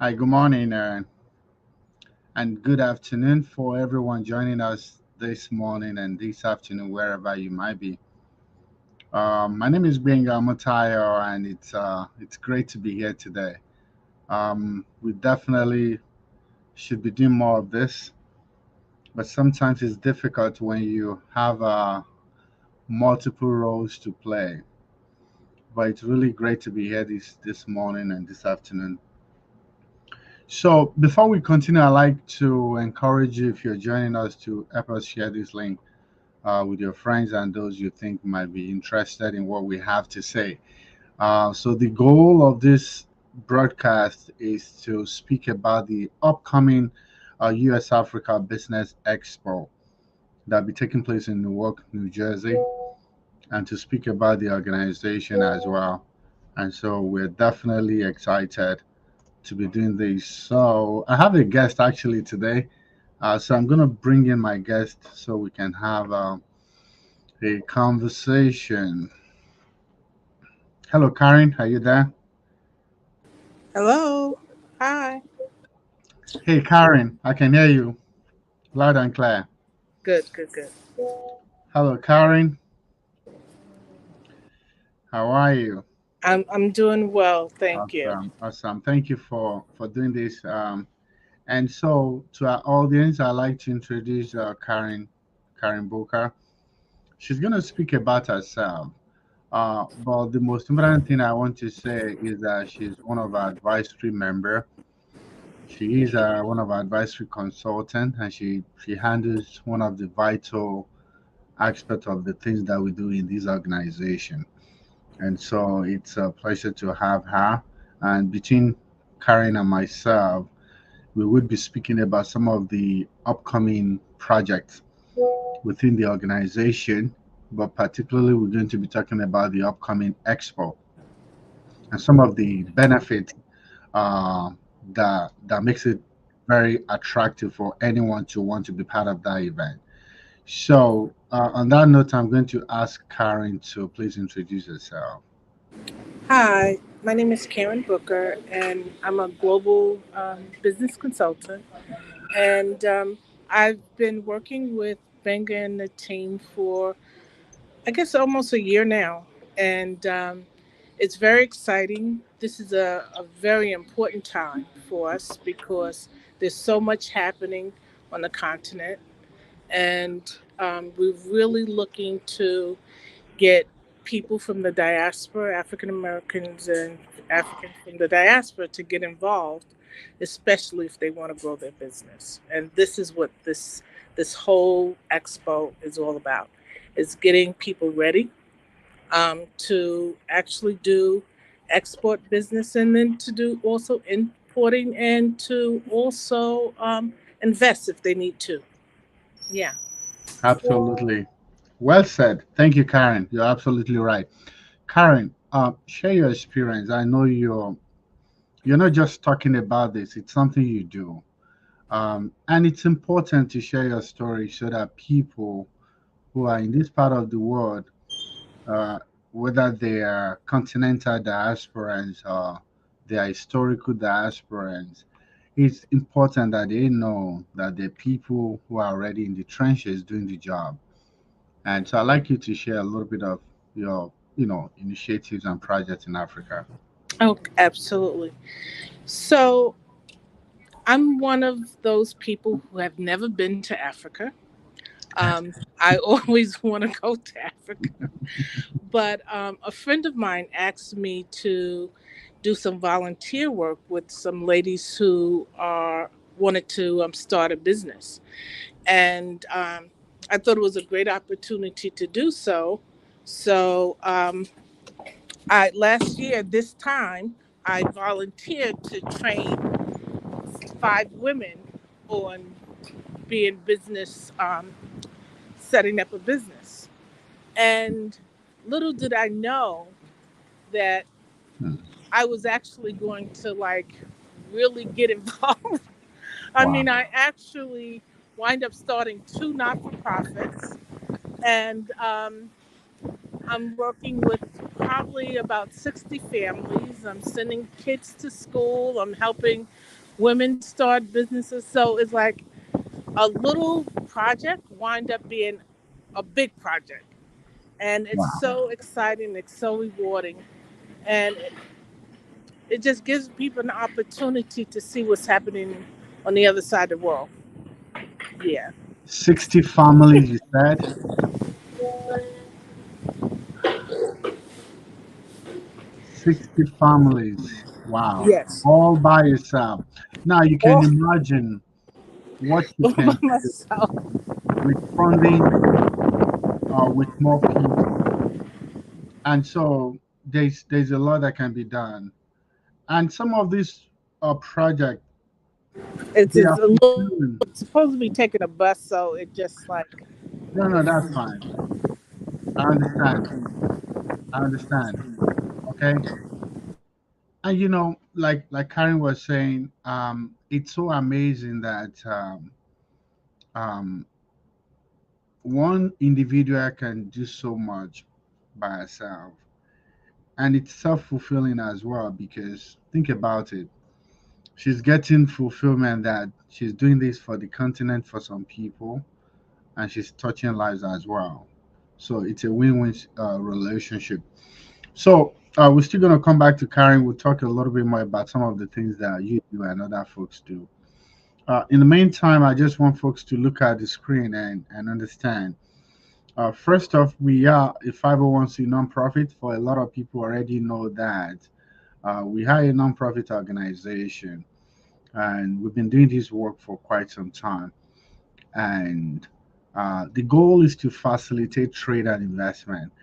Hi, good morning, and good afternoon for everyone joining us this morning and this afternoon, wherever you might be. My name is Benga Matayo, and it's great to be here today. We definitely should be doing more of this, but sometimes it's difficult when you have multiple roles to play. But it's really great to be here this morning and this afternoon. So before we continue, I'd like to encourage you, if you're joining us, to help us share this link with your friends and those you think might be interested in what we have to say. So the goal of this broadcast is to speak about the upcoming US Africa Business Expo that will be taking place in Newark, New Jersey, and to speak about the organization as well. And so we're definitely excited to be doing this. So I have a guest actually today. So I'm going to bring in my guest so we can have a conversation. Hello, Karen. Are you there? Hello. Hi. Hey, Karen. I can hear you loud and clear. Good, good, good. Hello, Karen. How are you? I'm doing well, thank you. Awesome. Awesome. Thank you for doing this. And so to our audience, I'd like to introduce Karen Booker. She's going to speak about herself. But the most important thing I want to say is that she's one of our advisory member. She is one of our advisory consultant, and she handles one of the vital aspects of the things that we do in this organization. And so it's a pleasure to have her. And between Karen and myself, we would be speaking about some of the upcoming projects within the organization, but particularly we're going to be talking about the upcoming Expo and some of the benefits uh, that makes it very attractive for anyone to want to be part of that event. So, on that note, I'm going to ask Karen to please introduce herself. Hi, my name is Karen Booker, and I'm a global business consultant. And I've been working with Benga and the team for, I guess, almost a year now. And it's very exciting. This is a very important time for us because there's so much happening on the continent. And we're really looking to get people from the diaspora, African Americans and Africans from the diaspora, to get involved, especially if they want to grow their business. And this is what this whole expo is all about: is getting people ready to actually do export business, and then to do also importing, and to also invest if they need to. Yeah. Absolutely. Well said. Thank you, Karen. You're absolutely right. Karen, share your experience. I know you're not just talking about this, it's something you do. And it's important to share your story so that people who are in this part of the world, uh, whether they are continental diasporans or they are historical diasporans, it's important that they know that the people who are already in the trenches doing the job. And so I'd like you to share a little bit of your, initiatives and projects in Africa. Oh, absolutely. So I'm one of those people who have never been to Africa. I always want to go to Africa, but a friend of mine asked me to do some volunteer work with some ladies who are wanted to start a business, and I thought it was a great opportunity to do so. So I last year this time I volunteered to train 5 women on being business, setting up a business. And little did I know that Hmm. I was actually going to like really get involved. I Wow. mean, I actually wind up starting 2 not for profits, and I'm working with probably about 60 families. I'm sending kids to school. I'm helping women start businesses. So it's like a little project wind up being a big project. And it's Wow. so exciting. It's so rewarding. And it just gives people an opportunity to see what's happening on the other side of the world. Yeah. 60 families, you said? 60 families. Wow. Yes. All by yourself. Now you can All imagine what you by can do myself. with funding, with more people. And so there's a lot that can be done. And some of these projects, they It's are a little fulfilling. supposed to be taking a bus, so it just like No, no, that's fine. I understand. I understand. Okay. And like Karen was saying, it's so amazing that um, one individual can do so much by herself, and it's self-fulfilling as well, because think about it, she's getting fulfillment that she's doing this for the continent for some people, and she's touching lives as well. So it's a win-win relationship. So we're still going to come back to Karen. We'll talk a little bit more about some of the things that you do and other folks do. In the meantime, I just want folks to look at the screen and understand. First off, we are a 501c nonprofit. For a lot of people already know that we are a nonprofit organization, and we've been doing this work for quite some time. And the goal is to facilitate trade and investment.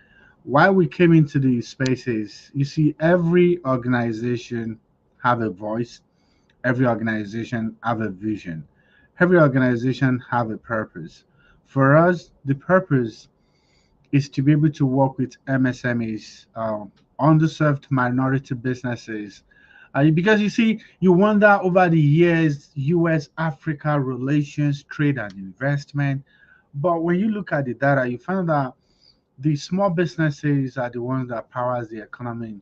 Why we came into these spaces, you see, every organization have a voice, every organization have a vision, every organization have a purpose. For us, the purpose is to be able to work with MSMEs, underserved minority businesses. Because you see, you wonder over the years, US Africa relations, trade and investment. But when you look at the data, you find that the small businesses are the ones that powers the economy,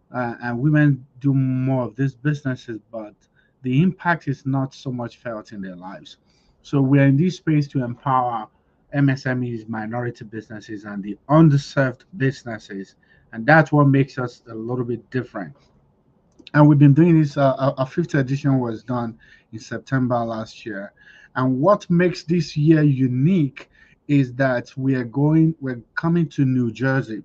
and women do more of these businesses, but the impact is not so much felt in their lives. So we're in this space to empower MSMEs, minority businesses, and the underserved businesses, and that's what makes us a little bit different. And we've been doing this. Our fifth edition was done in September last year, and what makes this year unique is that we're coming to New Jersey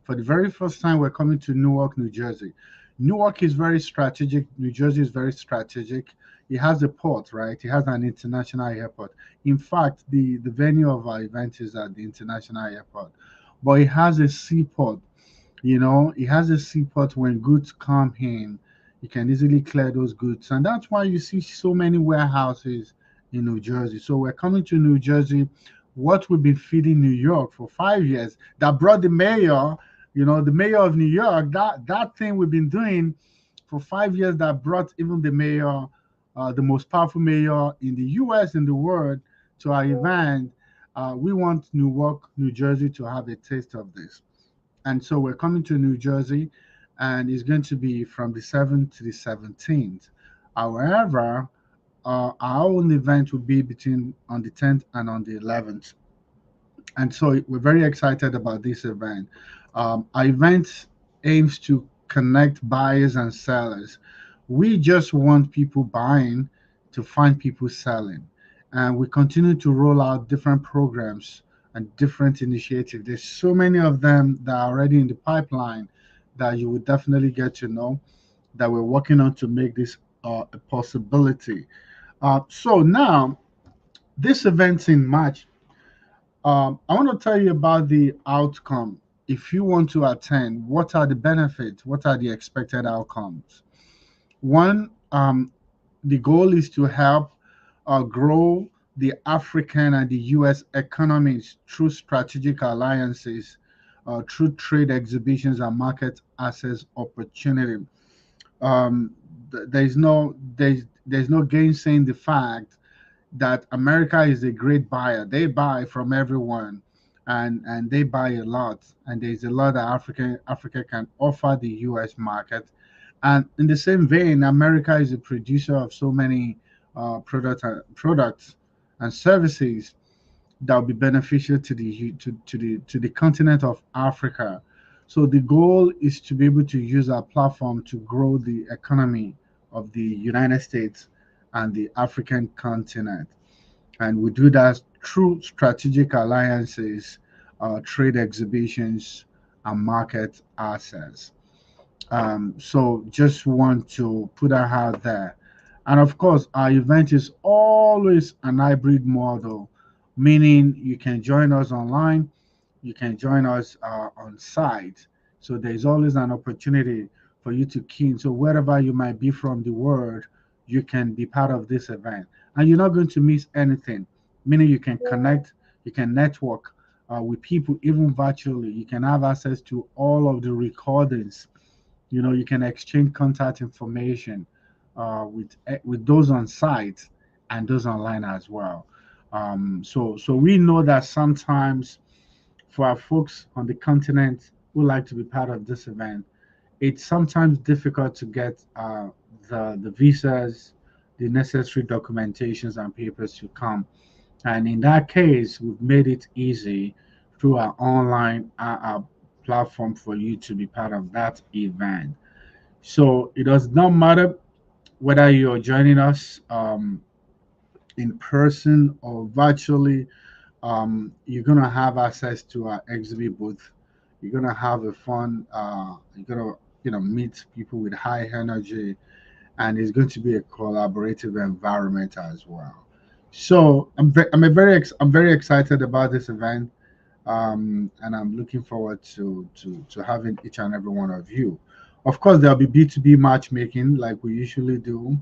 for the very first time. We're coming to Newark, New Jersey. Newark is very strategic. New Jersey is very strategic. It has a port, right? It has an international airport. In fact, the venue of our event is at the international airport, but it has a seaport. It has a seaport. When goods come in, you can easily clear those goods. And that's why you see so many warehouses in New Jersey. So we're coming to New Jersey. What we've been feeding New York for 5 years, that brought the mayor, the mayor of New York, that thing we've been doing for 5 years, that brought even the mayor, the most powerful mayor in the US, in the world, to our event. We want Newark, New Jersey to have a taste of this. And so we're coming to New Jersey, and it's going to be from the 7th to the 17th. However, our own event will be between on the 10th and on the 11th. And so we're very excited about this event. Our event aims to connect buyers and sellers. We just want people buying to find people selling. And we continue to roll out different programs and different initiatives. There's so many of them that are already in the pipeline that you will definitely get to know, that we're working on to make this a possibility. So now, this event's in March. I want to tell you about the outcome. If you want to attend, what are the benefits? What are the expected outcomes? One, the goal is to help grow the African and the US economies through strategic alliances, through trade exhibitions and market access opportunity. There's no gainsaying the fact that America is a great buyer. They buy from everyone. and they buy a lot, and there's a lot that Africa can offer the US market. And in the same vein, America is a producer of so many products and services that will be beneficial to the continent of Africa. So the goal is to be able to use our platform to grow the economy of the United States and the African continent. And we do that through strategic alliances, trade exhibitions, and market access. So just want to put that out there. And of course, our event is always an hybrid model, meaning you can join us online, you can join us on site. So there's always an opportunity for you to key in. So wherever you might be from the world, you can be part of this event. And you're not going to miss anything, meaning you can connect, you can network with people, even virtually. You can have access to all of the recordings. You can exchange contact information with those on site and those online as well. So we know that sometimes for our folks on the continent who like to be part of this event, it's sometimes difficult to get the visas, the necessary documentations and papers to come. And in that case, we've made it easy through our online platform for you to be part of that event. So it does not matter whether you're joining us in person or virtually. You're gonna have access to our exhibit booth. You're gonna have a fun. You're gonna meet people with high energy, and it's going to be a collaborative environment as well. So I'm very excited about this event, and I'm looking forward to having each and every one of you. Of course, there'll be B2B matchmaking like we usually do.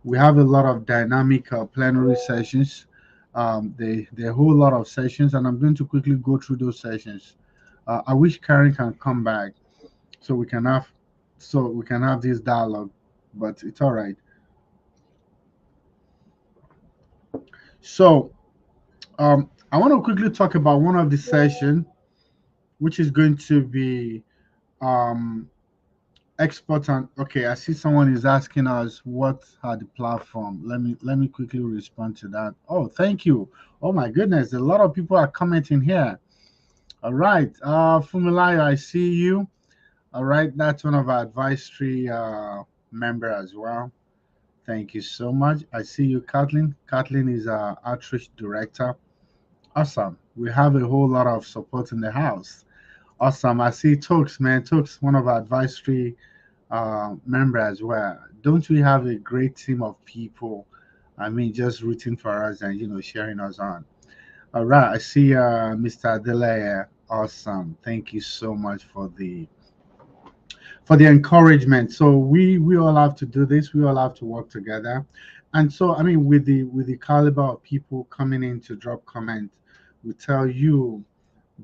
We have a lot of dynamic plenary sessions. There are a whole lot of sessions, and I'm going to quickly go through those sessions. I wish Karen can come back so we can have this dialogue, but it's all right. So I want to quickly talk about one of the session, which is going to be um, export and okay. I see someone is asking us what are the platform. Let me quickly respond to that. Oh, thank you. Oh my goodness, a lot of people are commenting here. All right, Fumilayo, I see you. All right, that's one of our advisory member as well. Thank you so much. I see you, Kathleen. Kathleen is our outreach director. Awesome. We have a whole lot of support in the house. Awesome. I see Tokes, man. Tokes, one of our advisory member as well. Don't we have a great team of people? I mean, just rooting for us and sharing us on. All right. I see Mr. Adelaya. Awesome. Thank you so much for the encouragement. So we all have to do this. We all have to work together. And so I mean, with the caliber of people coming in to drop comment, we tell you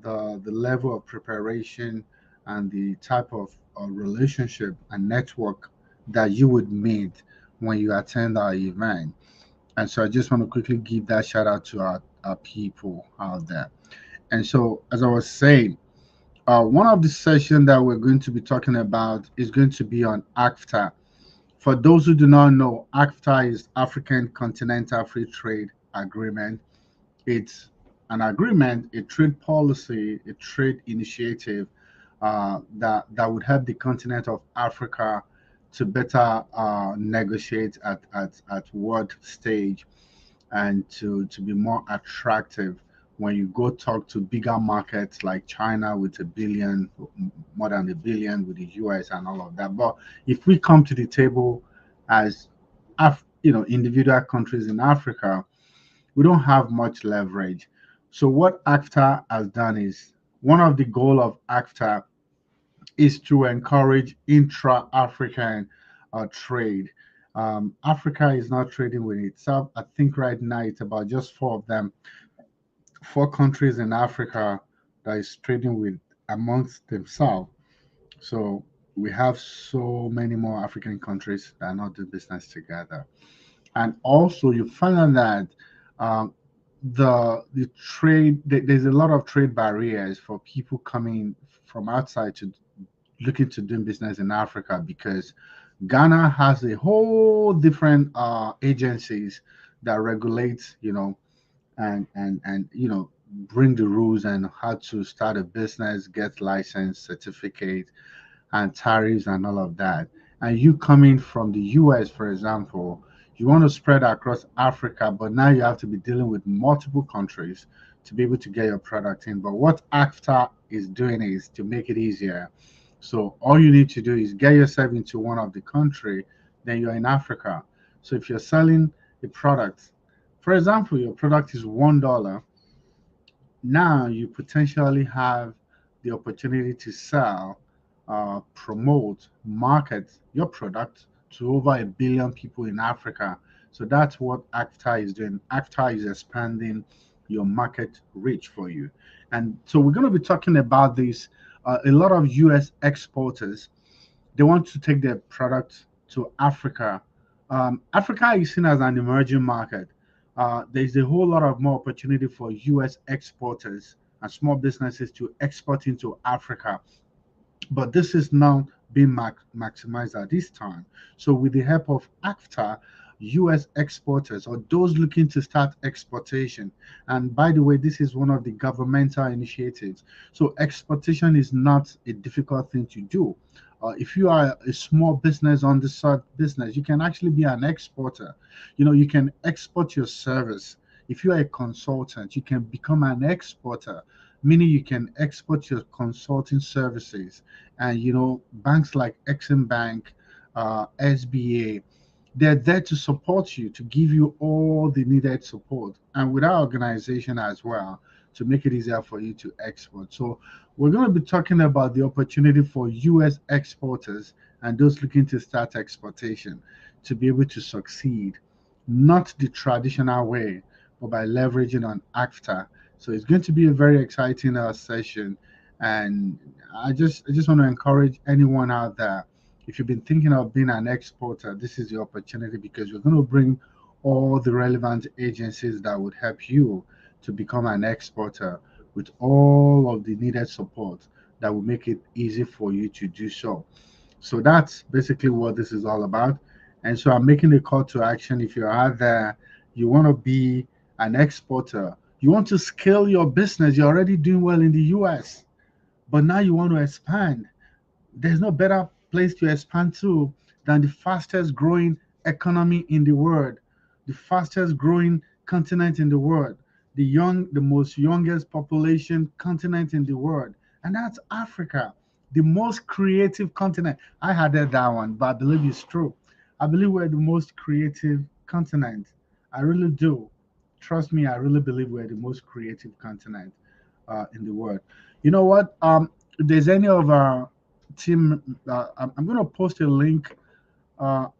the level of preparation and the type of relationship and network that you would meet when you attend our event. And so I just want to quickly give that shout out to our people out there. And so as I was saying, one of the sessions that we're going to be talking about is going to be on ACFTA. For those who do not know, ACFTA is African Continental Free Trade Agreement. It's an agreement, a trade policy, a trade initiative that would help the continent of Africa to better negotiate at world stage and to be more attractive when you go talk to bigger markets like China with a billion, more than a billion with the US and all of that. But if we come to the table as individual countries in Africa, we don't have much leverage. So what ACFTA has done is one of the goal of ACFTA is to encourage intra-African trade. Africa is not trading with itself. I think right now it's about just four of them, four countries in Africa that is trading with amongst themselves. So we have so many more African countries that are not doing business together. And also, you find out that um, the trade, there's a lot of trade barriers for people coming from outside to looking to doing business in Africa, because Ghana has a whole different agencies that regulates, and bring the rules and how to start a business, get license, certificate, and tariffs and all of that. And you coming from the US, for example, you want to spread across Africa, but now you have to be dealing with multiple countries to be able to get your product in. But what AFTA is doing is to make it easier. So all you need to do is get yourself into one of the country, then you're in Africa. So if you're selling a product, for example, your product is $1, now you potentially have the opportunity to sell, promote, market your product to over 1 billion people in Africa. So that's what ACTA is doing. ACTA is expanding your market reach for you. And so we're going to be talking about this. A lot of US exporters, they want to take their product to Africa. Africa is seen as an emerging market. There's a whole lot of more opportunity for US exporters and small businesses to export into Africa, but this is now being maximized at this time. So, with the help of AFTA, US exporters or those looking to start exportation, and by the way, this is one of the governmental initiatives. So, exportation is not a difficult thing to do. If you are a small business on the side business, you can actually be an exporter. You can export your service. If you are a consultant, you can become an exporter, meaning you can export your consulting services. And banks like Exim Bank, SBA, they're there to support you, to give you all the needed support, and with our organization as well, to make it easier for you to export. So we're going to be talking about the opportunity for US exporters and those looking to start exportation to be able to succeed, not the traditional way, but by leveraging on ACTA. So it's going to be a very exciting session, and I just want to encourage anyone out there. If you've been thinking of being an exporter, this is the opportunity, because we're going to bring all the relevant agencies that would help you to become an exporter with all of the needed support that will make it easy for you to do so. So that's basically what this is all about. And so I'm making a call to action. If you're out there, you want to be an exporter, you want to scale your business, you're already doing well in the US, but now you want to expand. There's no better place to expand to than the fastest growing economy in the world, the fastest growing continent in the world, the most youngest population continent in the world, and that's Africa, the most creative continent. I had heard that one, but I believe it's true. I believe we're the most creative continent. I really do. Trust me, I really believe we're the most creative continent in the world. You know what? If there's any of our team, I'm going to post a link.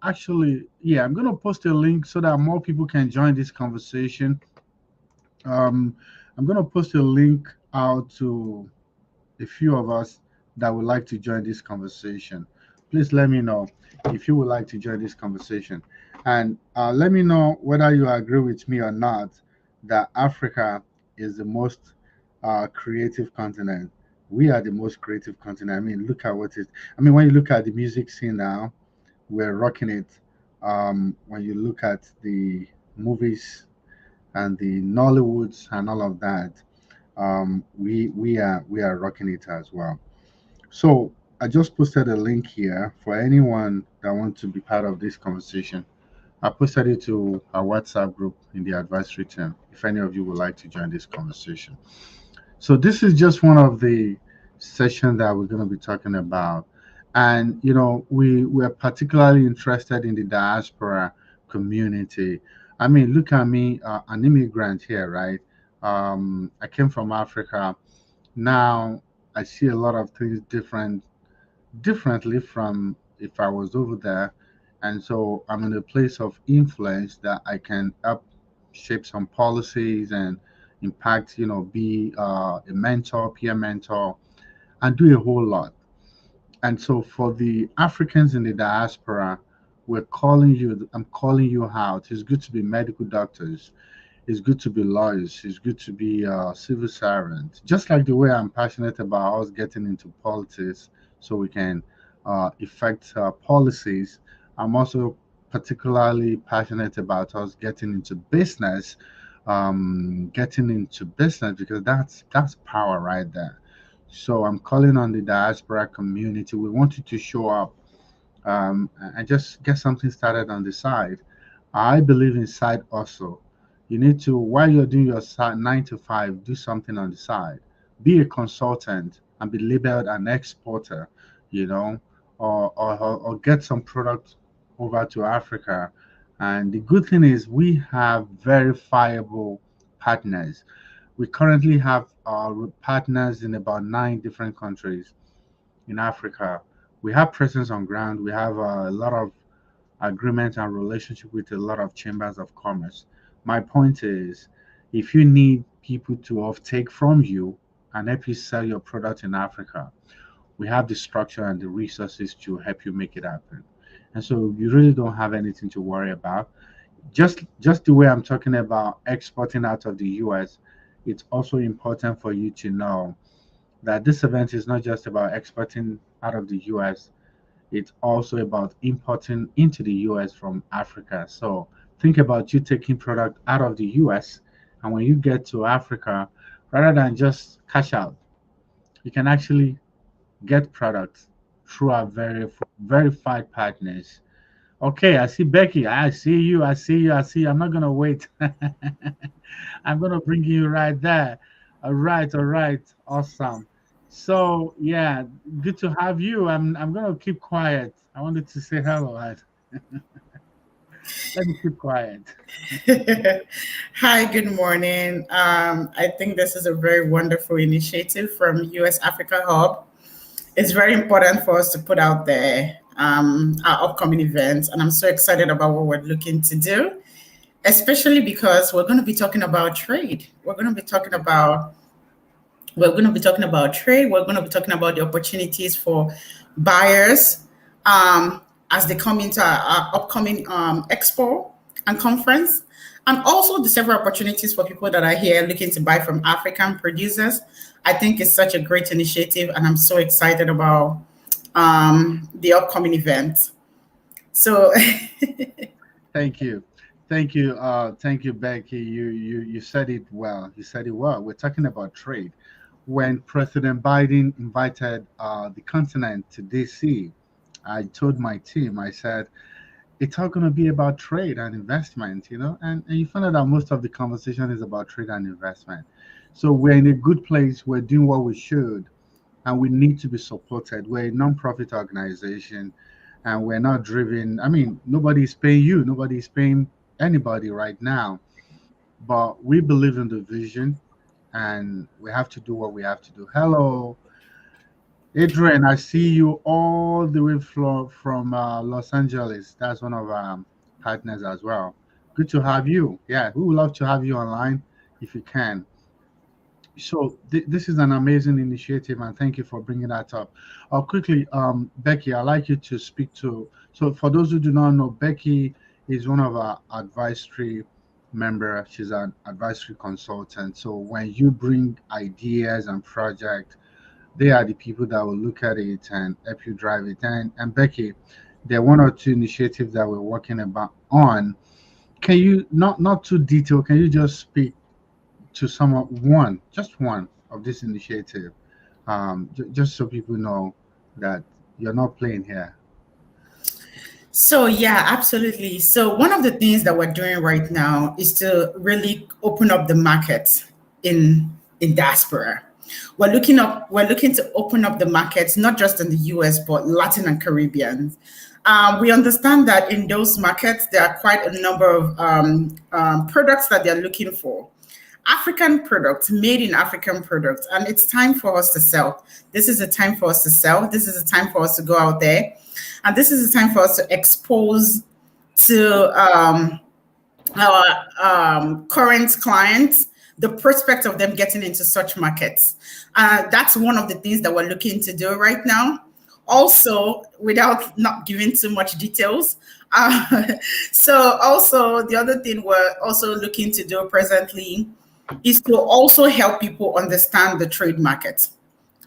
Actually, yeah, I'm going to post a link so that more people can join this conversation. Um, I'm going to post a link out to a few of us that would like to join this conversation. Please let me know if you would like to join this conversation. And let me know whether you agree with me or not that Africa is the most creative continent. We are the most creative continent. I mean, look at what it. I mean, when you look at the music scene now, we're rocking it. When you look at the movies and the Nollywoods and all of that, we are rocking it as well. So I just posted a link here for anyone that wants to be part of this conversation. I posted it to our WhatsApp group in the advisory team if any of you would like to join this conversation. So this is just one of the sessions that we're going to be talking about. And we're particularly interested in the diaspora community. I mean, look at me, an immigrant here, right? I came from Africa. Now I see a lot of things differently from if I was over there. And so I'm in a place of influence that I can help shape some policies and impact, be a mentor, peer mentor, and do a whole lot. And so for the Africans in the diaspora, I'm calling you out. It's good to be medical doctors. It's good to be lawyers. It's good to be a civil servant. Just like the way I'm passionate about us getting into politics so we can affect policies, I'm also particularly passionate about us getting into business because that's power right there. So I'm calling on the diaspora community. We want you to show up and just get something started on the side. I believe in side hustle. You need to, while you're doing your side 9 to 5, do something on the side. Be a consultant and be labeled an exporter, you know, or get some product over to Africa. And the good thing is we have verifiable partners. We currently have partners in about 9 different countries in Africa. We have presence on ground. We have a lot of agreement and relationship with a lot of chambers of commerce. My point is, if you need people to offtake from you and help you sell your product in Africa, we have the structure and the resources to help you make it happen. And so you really don't have anything to worry about. Just the way I'm talking about exporting out of the US, it's also important for you to know that this event is not just about exporting out of the US, it's also about importing into the US from Africa. So think about you taking product out of the US, and when you get to Africa, rather than just cash out, you can actually get products through our verified partners. Okay, I see Becky. I see you. I see you. I see you. I'm not gonna wait. I'm gonna bring you right there. All right, all right, awesome. So yeah, good to have you. I'm gonna keep quiet. I wanted to say hello. Let me keep quiet. Hi, good morning. I think this is a very wonderful initiative from US Africa Hub. It's very important for us to put out there our upcoming events, and I'm so excited about what we're looking to do, especially because we're going to be talking about trade. We're going to be talking about trade. We're going to be talking about the opportunities for buyers as they come into our upcoming expo and conference, and also the several opportunities for people that are here looking to buy from African producers. I think it's such a great initiative, and I'm so excited about the upcoming event. So, Thank you. Thank you, Becky. You said it well. You said it well. We're talking about trade. When President Biden invited the continent to DC, I told my team, I said, it's all going to be about trade and investment, and you find out that most of the conversation is about trade and investment. So we're in a good place. We're doing what we should, and we need to be supported. We're a non-profit organization, and we're not driven. I mean, nobody's paying you, nobody's paying anybody right now, but we believe in the vision, and we have to do what we have to do. Hello, Adrian, I see you all the way from Los Angeles. That's one of our partners as well. Good to have you. Yeah, we would love to have you online if you can. So this is an amazing initiative, and thank you for bringing that up. Quickly, Becky, I'd like you to speak to. So for those who do not know, Becky is one of our advisory member. She's an advisory consultant. So when you bring ideas and projects, they are the people that will look at it and help you drive it. And Becky, there are 1 or 2 initiatives that we're working about on. Can you not too detailed? Can you just speak to some of just one of this initiative, just so people know that you're not playing here? so yeah, absolutely. So one of the things that we're doing right now is to really open up the market in diaspora. We're looking to open up the markets not just in the US but Latin and Caribbean. We understand that in those markets there are quite a number of products that they're looking for. African products, made in African products, and it's time for us to sell. This is a time for us to sell. This is a time for us to go out there, and this is a time for us to expose to our current clients the prospect of them getting into such markets. That's one of the things that we're looking to do right now. Also, without not giving too much details, Uh, so also the other thing we're also looking to do presently is to also help people understand the trade market,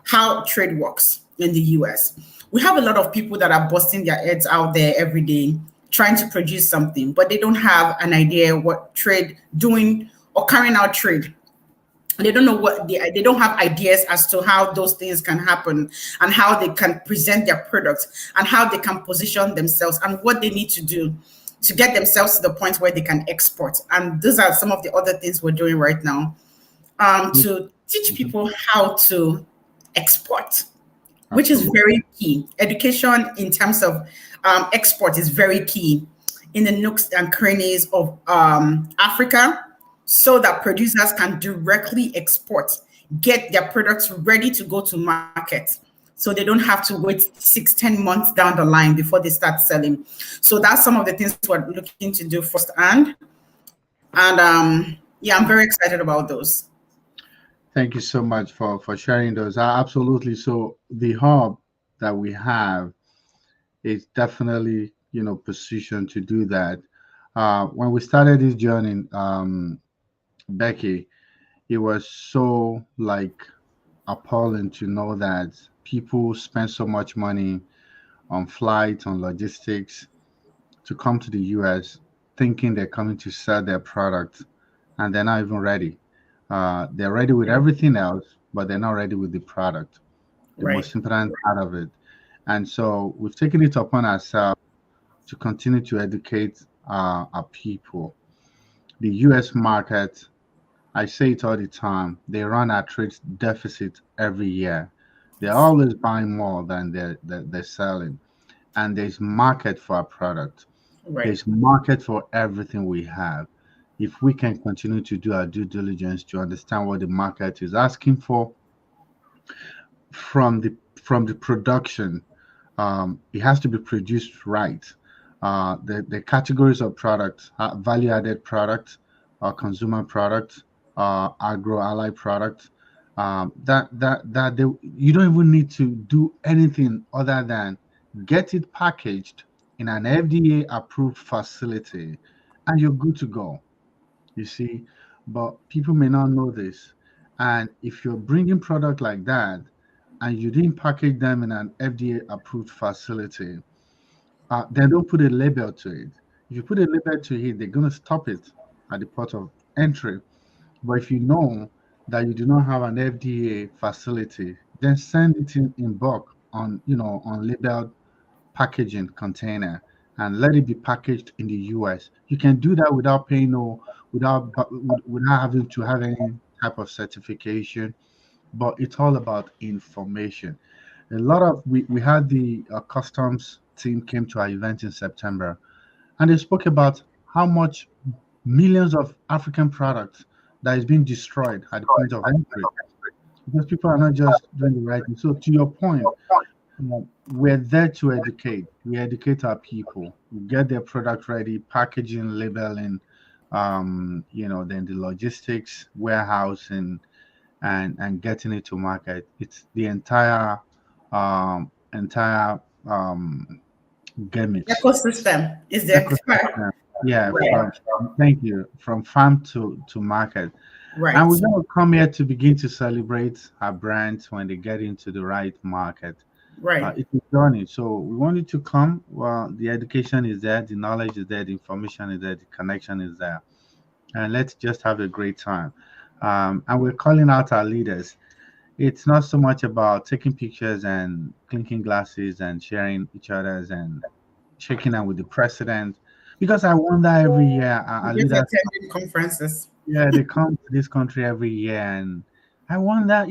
how trade works in the US. We have a lot of people that are busting their heads out there every day trying to produce something, but they don't have an idea what trade doing or carrying out trade. They don't know what they don't have ideas as to how those things can happen and how they can present their products and how they can position themselves and what they need to do to get themselves to the point where they can export. And those are some of the other things we're doing right now, to teach Mhm. people how to export, which is Absolutely. very key. Education in terms of export is very key in the nooks and crannies of Africa, so that producers can directly export, get their products ready to go to market. So they don't have to wait 6, 10 months down the line before they start selling. So that's some of the things we're looking to do firsthand. And yeah, I'm very excited about those. Thank you so much for sharing those. Absolutely. So the hub that we have is definitely, positioned to do that. When we started this journey, Becky, it was so like appalling to know that people spend so much money on flights, on logistics to come to the US thinking they're coming to sell their product and they're not even ready. They're ready with everything else, but they're not ready with the product, the Right. most important part of it. And so we've taken it upon ourselves to continue to educate our people. The US market, I say it all the time, they run a trade deficit every year. They're always buying more than they're selling. And there's market for our product. Right. There's market for everything we have. If we can continue to do our due diligence to understand what the market is asking for from the production, it has to be produced right. The categories of products, value added products, consumer products, agro allied products, you don't even need to do anything other than get it packaged in an FDA approved facility, and you're good to go. You see, but people may not know this. And if you're bringing product like that and you didn't package them in an FDA approved facility, they don't put a label to it. If you put a label to it, they're going to stop it at the port of entry. But if you know that you do not have an FDA facility, then send it in bulk on, on labeled packaging container and let it be packaged in the US. You can do that without paying without having to have any type of certification. But it's all about information. A lot of we had the customs team came to our event in September, and they spoke about how much millions of African products that is being destroyed at the point of entry because people are not just doing the right thing. So to your point, we're there to educate. We educate our people. We get their product ready, packaging, labeling, then the logistics, warehousing, and getting it to market. It's the entire gamut Ecosystem is the expert. ecosystem. Yeah, Right. thank you, from farm to market. And we're Right. going to come here to begin to celebrate our brands when they get into the right market. Right. It's a journey. So we want you to come. Well, the education is there, the knowledge is there, the information is there, the connection is there. And let's just have a great time. And we're calling out our leaders. It's not so much about taking pictures and clinking glasses and sharing each other's and shaking hands with the president. Because I wonder every year, our Just leaders, attending conferences. yeah, they come to this country every year, and I wonder,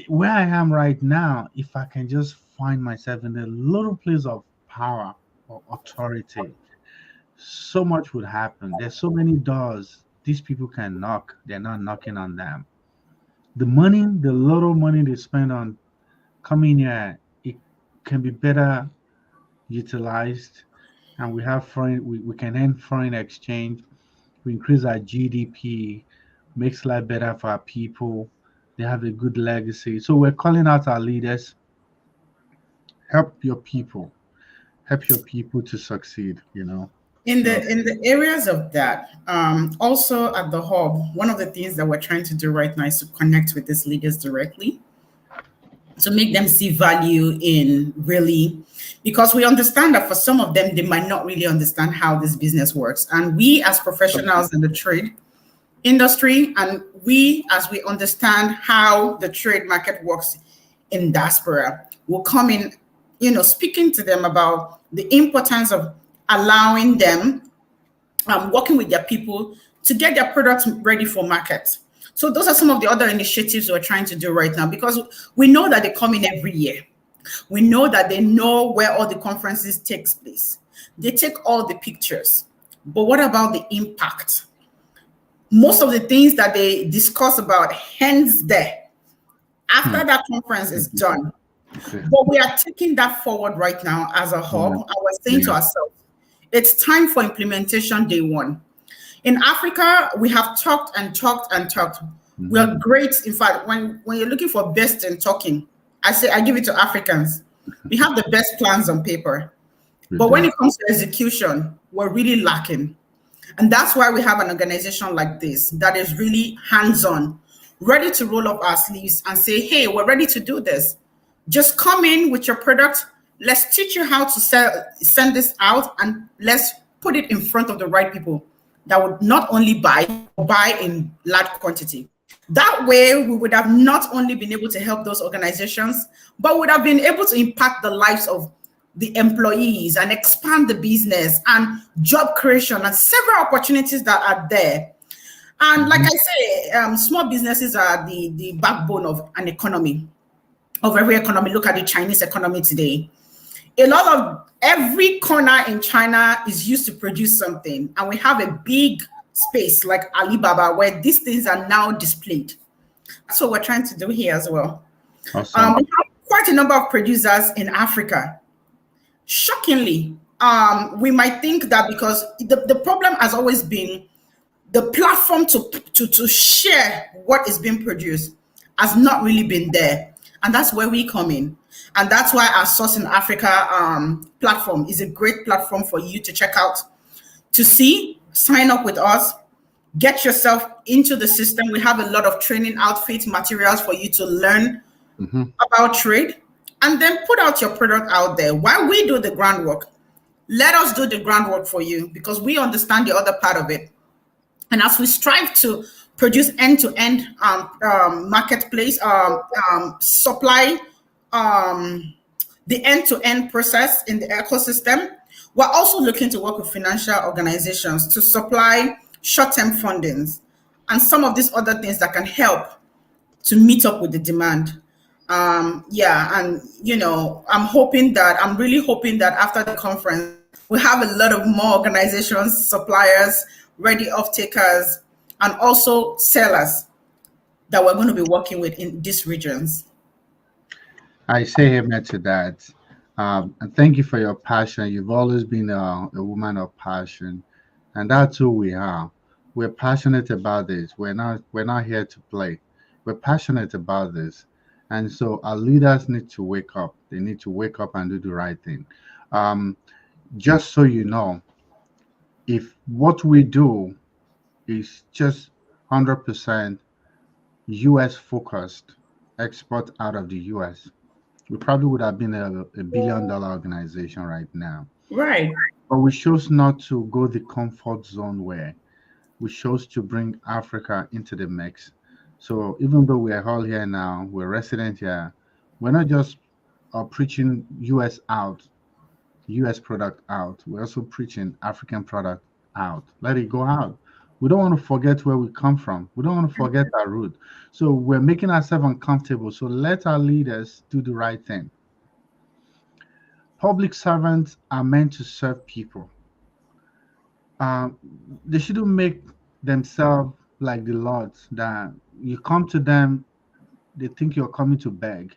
where I am right now, if I can just find myself in a little place of power or authority, so much would happen. There's so many doors these people can knock. They're not knocking on them. The little money they spend on coming here, it can be better utilized, and we can earn foreign exchange. We increase our GDP, makes life better for our people. They have a good legacy. So we're calling out our leaders, help your people, help your people to succeed, you know. In So the areas of that, also at the hub, one of the things that we're trying to do right now is to connect with these leaders directly to make them see value in really, because we understand that for some of them they might not really understand how this business works, and we as professionals in the trade industry, and we as we understand how the trade market works in diaspora, will come in, speaking to them about the importance of allowing them, working with their people to get their products ready for market. So those are some of the other initiatives we're trying to do right now, because we know that they come in every year. We know that they know where all the conferences takes place. They take all the pictures. But what about the impact? Most of the things that they discuss about hands there after that conference is done. okay. But we are taking that forward right now as a hub. Yeah. And we're saying to ourselves, it's time for implementation day one. In Africa, we have talked and talked and talked. We are great. In fact, when you're looking for best in talking, I give it to Africans. We have the best plans on paper. But when it comes to execution, we're really lacking. And that's why we have an organization like this that is really hands-on, ready to roll up our sleeves and say, hey, we're ready to do this. Just come in with your product. Let's teach you how to send this out, and let's put it in front of the right people that would not only buy in large quantity. That way, we would have not only been able to help those organizations, but would have been able to impact the lives of the employees and expand the business and job creation and several opportunities that are there. And like I say, small businesses are the backbone of an economy, of every economy. Look at the Chinese economy today. Every corner in China is used to produce something, and we have a big space like Alibaba where these things are now displayed. That's what we're trying to do here as well. Awesome. We have quite a number of producers in Africa. Shockingly, we might think that because the problem has always been the platform to share what is being produced has not really been there. And that's where we come in. And that's why our Source in Africa platform is a great platform for you to check out, to see, sign up with us, get yourself into the system. We have a lot of training outfits, materials for you to learn about trade, and then put out your product out there. While we do the groundwork, let us do the groundwork for you, because we understand the other part of it. And as we strive to produce end-to-end marketplace, supply, the end-to-end process in the ecosystem, we're also looking to work with financial organizations to supply short-term fundings and some of these other things that can help to meet up with the demand. And I'm really hoping that after the conference, we have a lot of more organizations, suppliers, ready off-takers, and also sellers that we're going to be working with in these regions. I say amen to that. And thank you for your passion. You've always been a woman of passion, and that's who we are. We're passionate about this. We're not here to play. We're passionate about this, and so our leaders need to wake up. They need to wake up and do the right thing. Just so you know, if what we do is just 100% U.S. focused, export out of the U.S., we probably would have been a billion-dollar organization right now. Right. But we chose not to go the comfort zone where we chose to bring Africa into the mix. So even though we're all here now, we're resident here, we're not just preaching US out, US product out. We're also preaching African product out. Let it go out. We don't want to forget where we come from. We don't want to forget our root. So we're making ourselves uncomfortable. So let our leaders do the right thing. Public servants are meant to serve people. They shouldn't make themselves like the lords that you come to them, they think you're coming to beg.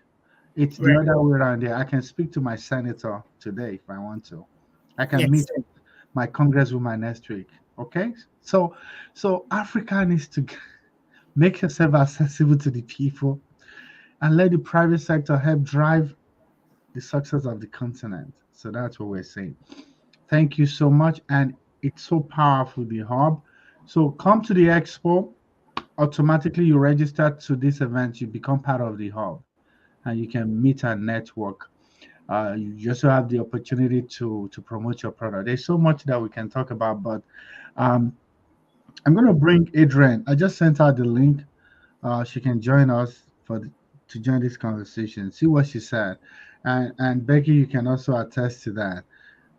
It's the Right. other way around there. I can speak to my senator today if I want to. I can Yes. meet with my congresswoman next week. Okay, so Africa needs to make yourself accessible to the people and let the private sector help drive the success of the continent. So that's what we're saying. Thank you so much. And it's so powerful, the hub. So come to the expo. Automatically, you register to this event, you become part of the hub, and you can meet and network. You also have the opportunity to promote your product. There's so much that we can talk about, but um, I'm going to bring Adrian. I just sent her the link. She can join us to join this conversation. See what she said, and Becky, you can also attest to that.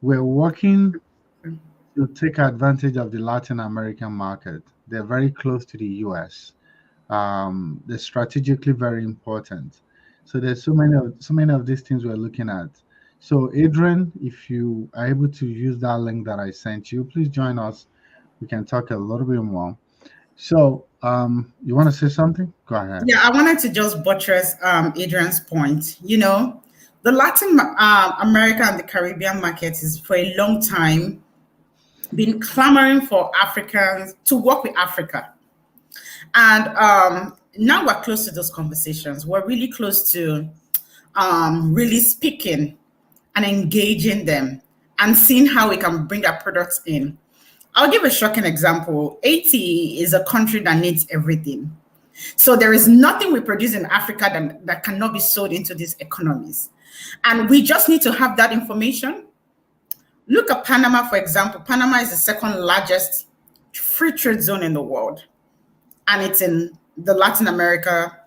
We're working to take advantage of the Latin American market. They're very close to the US. They're strategically very important. So there's so many of these things we're looking at. So Adrian, if you are able to use that link that I sent you, please join us. We can talk a little bit more. So you want to say something? Go ahead. Yeah, I wanted to just buttress Adrian's point. The Latin America and the Caribbean market is for a long time been clamoring for Africans to work with Africa. And now we're close to those conversations. We're really close to really speaking and engaging them and seeing how we can bring our products in. I'll give a shocking example. Haiti is a country that needs everything. So there is nothing we produce in Africa that cannot be sold into these economies. And we just need to have that information. Look at Panama, for example. Panama is the second largest free trade zone in the world. And it's in the Latin America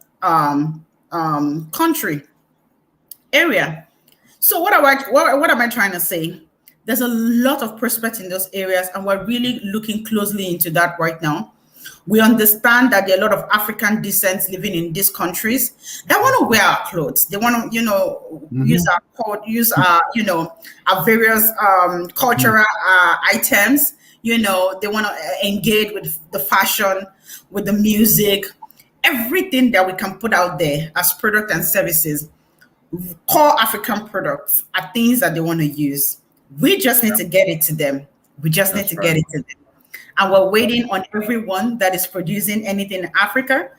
country area. So what am I trying to say? There's a lot of prospects in those areas, and we're really looking closely into that right now. We understand that there are a lot of African descent living in these countries that want to wear our clothes. They want to, use our various cultural items. They want to engage with the fashion, with the music, everything that we can put out there as product and services. Core African products are things that they want to use. We just need to get it to them. We just need to get it to them. And we're waiting on everyone that is producing anything in Africa.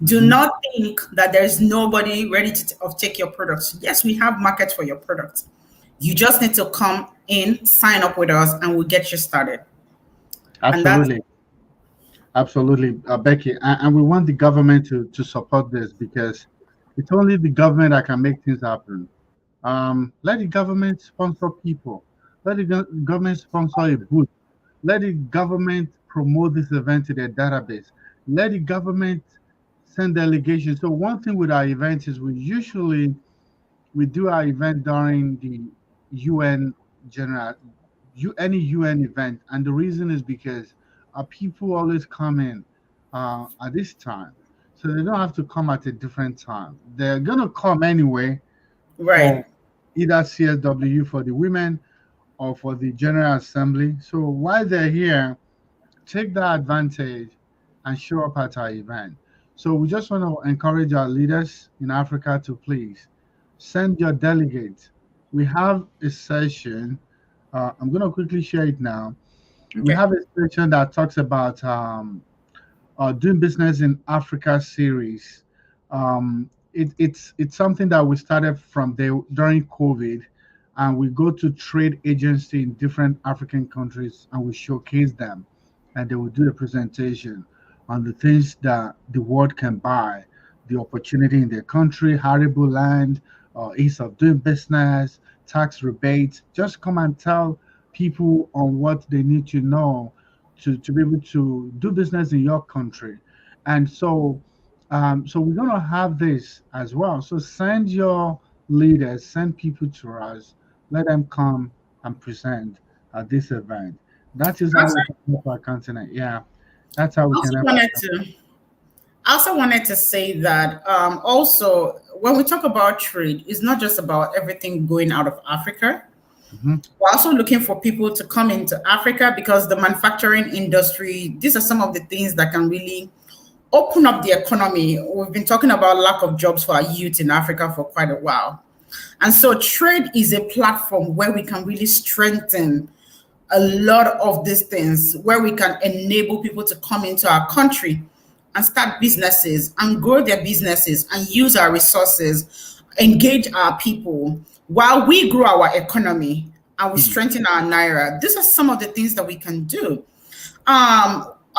Do not think that there's nobody ready to take your products. Yes, we have markets for your products. You just need to come in, sign up with us, and we'll get you started. Absolutely. Absolutely, Becky. And we want the government to support this, because it's only the government that can make things happen. Let the government sponsor people. Let the government sponsor a booth. Let the government promote this event to their database. Let the government send delegations. So one thing with our events is we do our event during the UN general, any UN event, and the reason is because our people always come in at this time, so they don't have to come at a different time. They're gonna come anyway, right? For either CSW for the women or for the General Assembly. So while they're here, take that advantage and show up at our event. So we just want to encourage our leaders in Africa to please send your delegates. We have a session. I'm going to quickly share it now. Okay. We have a session that talks about doing business in Africa series. It's something that we started from during COVID. And we go to trade agency in different African countries and we showcase them. And they will do a presentation on the things that the world can buy, the opportunity in their country, arable land, ease of doing business, tax rebates. Just come and tell people on what they need to know to be able to do business in your country. And so we're going to have this as well. So send your leaders, send people to us. Let them come and present at this event. That is how we can help our continent. Yeah, that's how we can help. I also wanted to say that also when we talk about trade, it's not just about everything going out of Africa. We're also looking for people to come into Africa, because the manufacturing industry, these are some of the things that can really open up the economy. We've been talking about lack of jobs for our youth in Africa for quite a while. And so trade is a platform where we can really strengthen a lot of these things, where we can enable people to come into our country and start businesses and grow their businesses and use our resources, engage our people while we grow our economy and we Mm. strengthen our naira. These are some of the things that we can do.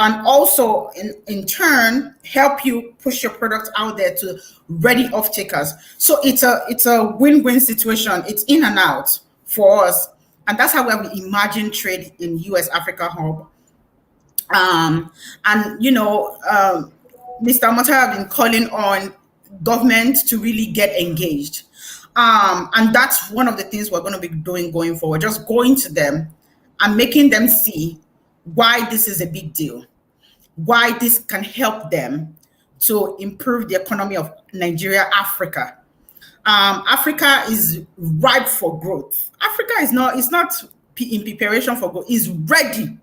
And also in turn help you push your product out there to ready off takers. So it's a win-win situation. It's in and out for us. And that's how we imagine trade in US Africa Hub. And Mr. Mota have been calling on government to really get engaged. And that's one of the things we're going to be doing going forward, just going to them and making them see why this is a big deal, why this can help them to improve the economy of Nigeria, Africa. Africa is ripe for growth. Africa is not, it's not in preparation for growth, it's ready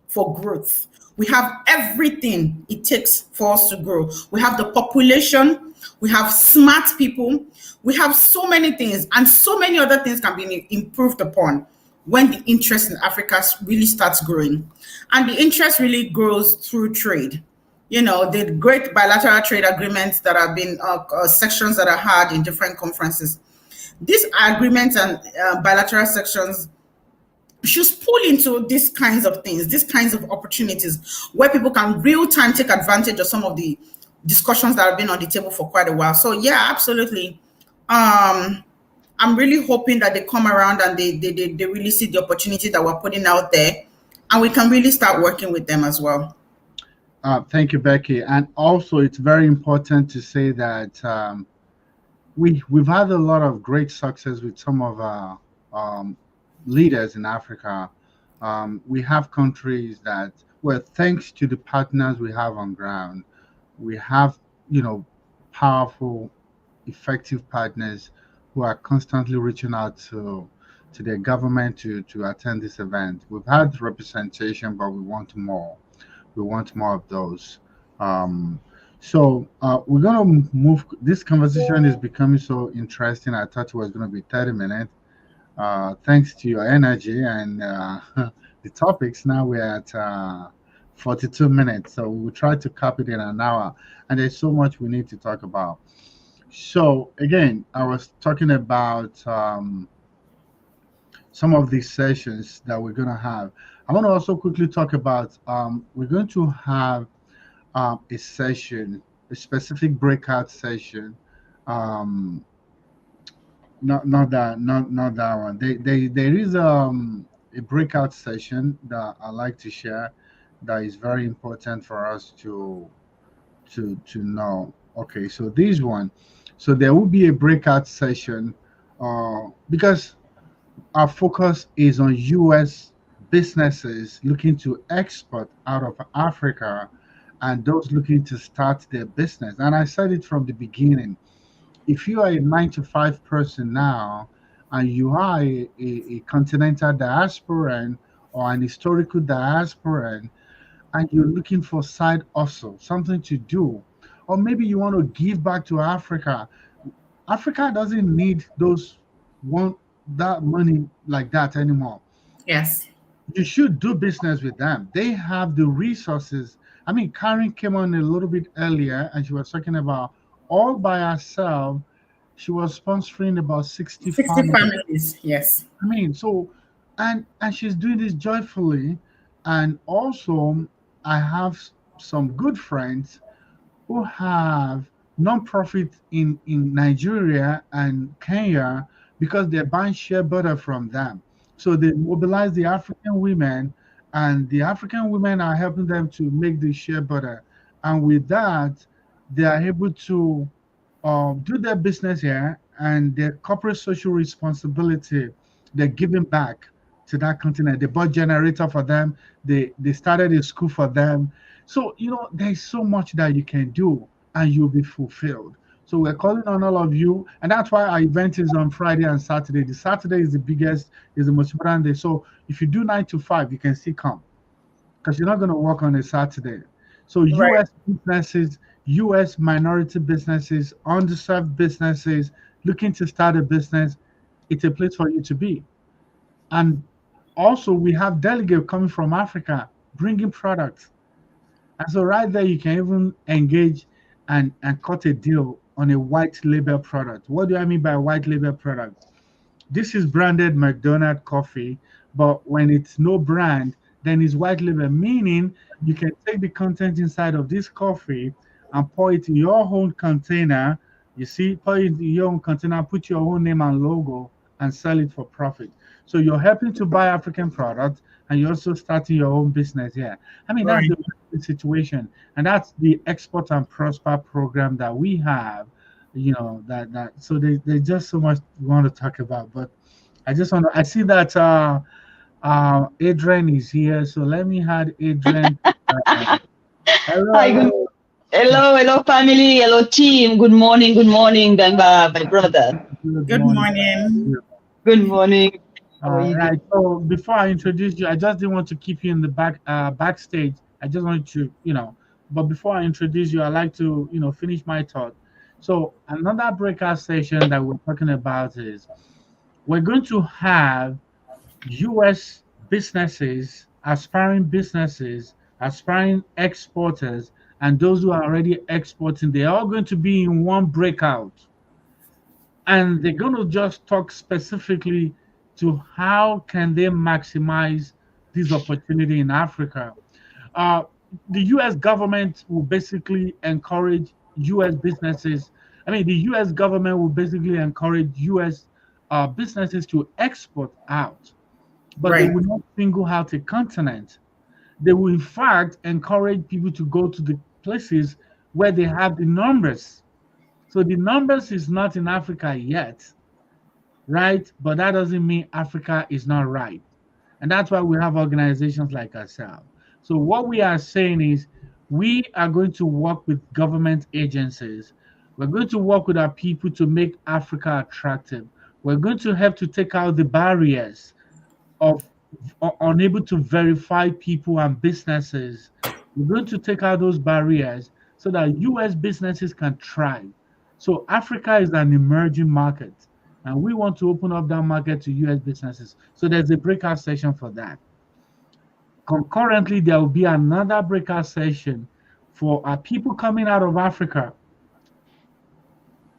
for growth. We have everything it takes for us to grow. We have the population, we have smart people, we have so many things, and so many other things can be improved upon when the interest in Africa really starts growing. And the interest really grows through trade. The great bilateral trade agreements that have been sections that are had in different conferences. These agreements and bilateral sections should pull into these kinds of things, these kinds of opportunities where people can real time take advantage of some of the discussions that have been on the table for quite a while. So yeah, absolutely. I'm really hoping that they come around and they really see the opportunity that we're putting out there, and we can really start working with them as well. Thank you, Becky. And also, it's very important to say that we've had a lot of great success with some of our leaders in Africa. We have countries that, well, thanks to the partners we have on ground, we have, powerful, effective partners who are constantly reaching out to their government to attend this event. We've had representation, but we want more. We want more of those. So we're going to move. This conversation is becoming so interesting. I thought it was going to be 30 minutes. Thanks to your energy and the topics, now we're at 42 minutes. So we'll try to cap it in an hour. And there's so much we need to talk about. So again, I was talking about some of these sessions that we're going to have. I want to also quickly talk about we're going to have a session, a specific breakout session. Not that one. There is a breakout session that I like to share that is very important for us to know. Okay, so this one. So there will be a breakout session because our focus is on US businesses looking to export out of Africa and those looking to start their business. And I said it from the beginning. If you are a 9 to 5 person now and you are a continental diasporan or an historical diasporan and you're looking for side hustle, something to do, or maybe you want to give back to Africa. Africa doesn't need that money like that anymore. Yes. You should do business with them. They have the resources. I mean, Karen came on a little bit earlier and she was talking about all by herself. She was sponsoring about 60 families. Yes. I mean, so and she's doing this joyfully. And also I have some good friends who have non-profit in Nigeria and Kenya because they're buying shea butter from them. So they mobilize the African women, and the African women are helping them to make the shea butter. And with that, they are able to do their business here and their corporate social responsibility. They're giving back to that continent. They bought generator for them. They started a school for them. So, there's so much that you can do and you'll be fulfilled. So we're calling on all of you. And that's why our event is on Friday and Saturday. The Saturday is the biggest, is the most important day. So if you do 9 to 5, you can still come because you're not going to work on a Saturday. So Right. US businesses, US minority businesses, underserved businesses, looking to start a business, it's a place for you to be. And also we have delegates coming from Africa, bringing products. And so right there, you can even engage and cut a deal on a white label product. What do I mean by white label product? This is branded McDonald coffee, but when it's no brand, then it's white label, meaning you can take the content inside of this coffee and pour it in your own container. You see, pour it in your own container, put your own name and logo, and sell it for profit. So you're helping to buy African products, and you're also starting your own business here. I mean, that's Right. the situation, and that's the Export and Prosper program that we have. So there's just so much we want to talk about, but I just want to. I see that Adrian is here, so let me add Adrian. Uh, hello, Hi, hello. hello, family, hello, team. Good morning, Ganga, my brother. Good Good morning. morning. Good morning. How are All you right. doing? So before I introduce you, I just didn't want to keep you in the backstage. I just wanted to, but before I introduce you, I like to, finish my thought. So another breakout session that we're talking about is we're going to have U.S. businesses, aspiring exporters, and those who are already exporting. They're all going to be in one breakout, and they're going to just talk specifically to how can they maximize this opportunity in Africa. Uh, the U.S. government will basically encourage U.S. businesses. I mean, the U.S. government will basically encourage U.S. Businesses to export out, but they Right. will not single out a continent. They will, in fact, encourage people to go to the places where they have the numbers. So the numbers is not in Africa yet, right? But that doesn't mean Africa is not right. And that's why we have organizations like ourselves. So what we are saying is we are going to work with government agencies. We're going to work with our people to make Africa attractive. We're going to have to take out the barriers of unable to verify people and businesses. We're going to take out those barriers so that US businesses can thrive. So Africa is an emerging market, and we want to open up that market to US businesses. So there's a breakout session for that. Concurrently, there will be another breakout session for our people coming out of Africa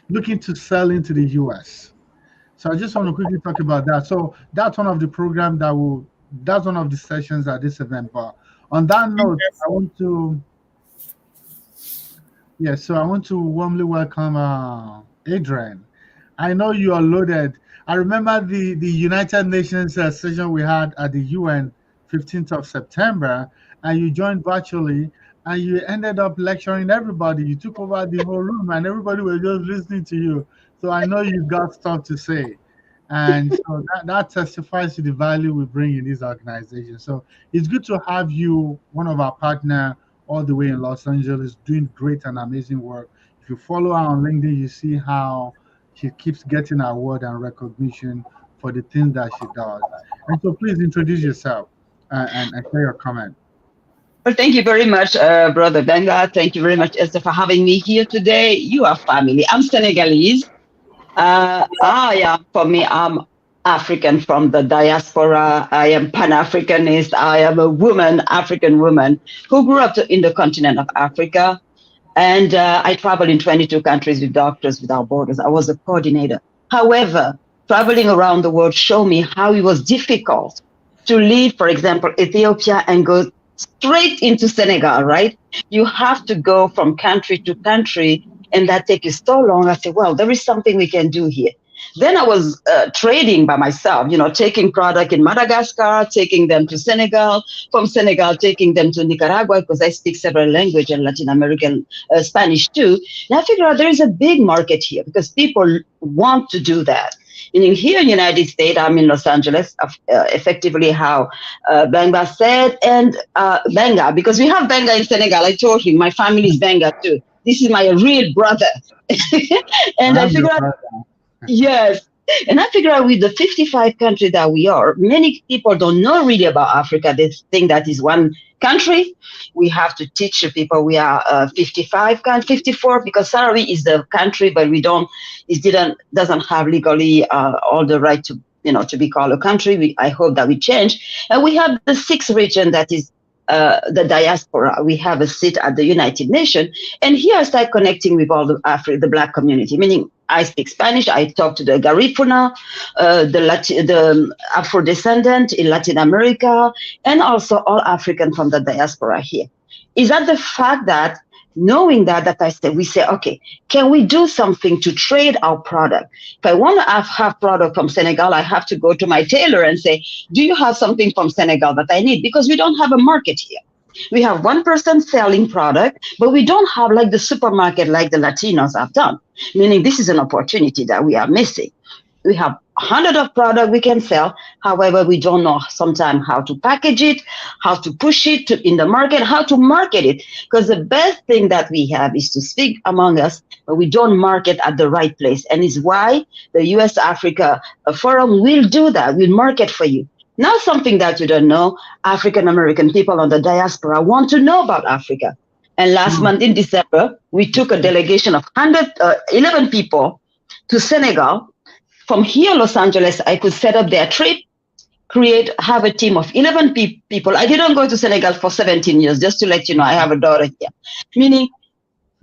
looking to sell into the US. So I just want to quickly talk about that. So that's one of the program that will that's one of the sessions at this event. But on that note, I want to so I want to warmly welcome Adrian. I know you are loaded. I remember the United Nations session we had at the UN 15th of September, and you joined virtually, and you ended up lecturing everybody. You took over the whole room, and everybody was just listening to you. So I know you got stuff to say. And so that testifies to the value we bring in this organization. So it's good to have you, one of our partner, all the way in Los Angeles, doing great and amazing work. If you follow her on LinkedIn, you see how she keeps getting award and recognition for the things that she does. And so please introduce yourself and share your comment. Well, thank you very much, Brother Ganga. Thank you very much, Esther, for having me here today. You are family. I'm Senegalese. For me, I'm African from the diaspora. I am Pan-Africanist. I am a woman, African woman, who grew up in the continent of Africa. And I traveled in 22 countries with Doctors Without Borders. I was a coordinator. However, traveling around the world showed me how it was difficult to leave, for example, Ethiopia and go straight into Senegal, right? You have to go from country to country, and that takes you so long. I said, well, there is something we can do here. Then I was trading by myself, taking product in Madagascar, taking them to Senegal, from Senegal, taking them to Nicaragua, because I speak several languages and Latin American Spanish too. And I figured out there is a big market here because people want to do that. And here in the United States, I'm in Los Angeles, effectively how Benga said, and Benga, because we have Benga in Senegal. I told him my family is Benga too. This is my real brother. And I I'm your figured out, brother. yes. And I figure out with the 55 countries that we are, many people don't know really about Africa. They think that is one country. We have to teach the people we are 54 because Sahrawi is the country, but doesn't have legally all the right to be called a country. I hope that we change. And we have the sixth region that is the diaspora. We have a seat at the United Nations. And here I start connecting with all the Black community, meaning I speak Spanish. I talk to the Garifuna, the Afro-descendant in Latin America, and also all African from the diaspora here. Is that the fact that knowing that we say, okay, can we do something to trade our product? If I want to have product from Senegal, I have to go to my tailor and say, do you have something from Senegal that I need? Because we don't have a market here. We have one person selling product, but we don't have like the supermarket like the Latinos have done, meaning this is an opportunity that we are missing. We have hundreds of products we can sell. However, we don't know sometimes how to package it, how to push it in the market, how to market it. Because the best thing that we have is to speak among us, but we don't market at the right place. And it's why the US-Africa Forum will do that, will market for you. Now, something that you don't know, African American people on the diaspora want to know about Africa. And last month in December, we took a delegation of 11 people to Senegal. From here, Los Angeles, I could set up their trip, have a team of 11 people. I didn't go to Senegal for 17 years, just to let you know, I have a daughter here. Meaning,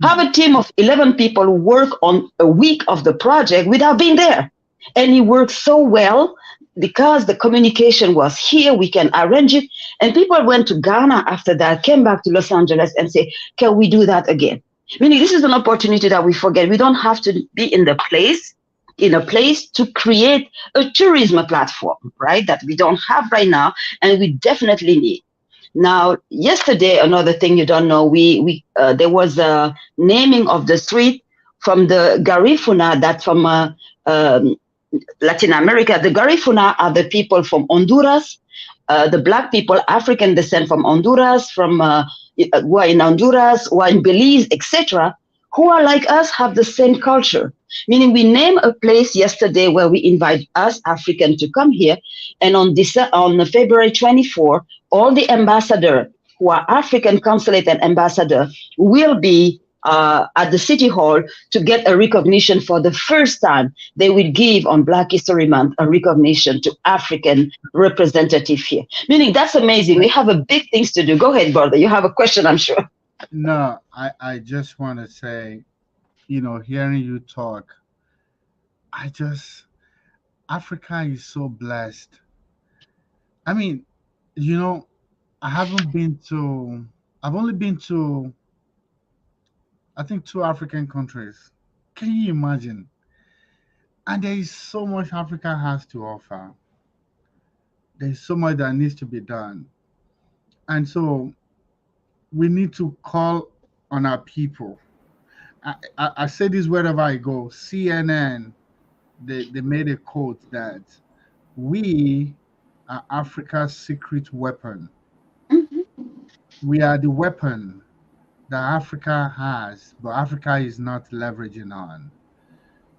have a team of 11 people who work on a week of the project without being there. And it worked so well because the communication was here, we can arrange it. And people went to Ghana after that, came back to Los Angeles and say, can we do that again? Meaning, this is an opportunity that we forget. We don't have to be in a place to create a tourism platform, right? That we don't have right now, and we definitely need. Now, yesterday, another thing you don't know, there was a naming of the street from the Garifuna, that from Latin America. The Garifuna are the people from Honduras, the Black people, African descent from Honduras, who are in Honduras, who are in Belize, etc., who are like us, have the same culture. Meaning we name a place yesterday where we invite us African to come here. And on February 24, all the ambassadors who are African consulate and ambassador will be at the City Hall to get a recognition for the first time. They will give on Black History Month a recognition to African representative here. Meaning that's amazing. We have a big things to do. Go ahead, brother. You have a question, I'm sure. No, I just want to say, hearing you talk, Africa is so blessed. I mean, I've only been to, I think, 2 African countries. Can you imagine? And there is so much Africa has to offer. There's so much that needs to be done. And so we need to call on our people. I say this wherever I go. CNN, they made a quote that we are Africa's secret weapon. We are the weapon that Africa has, but Africa is not leveraging on.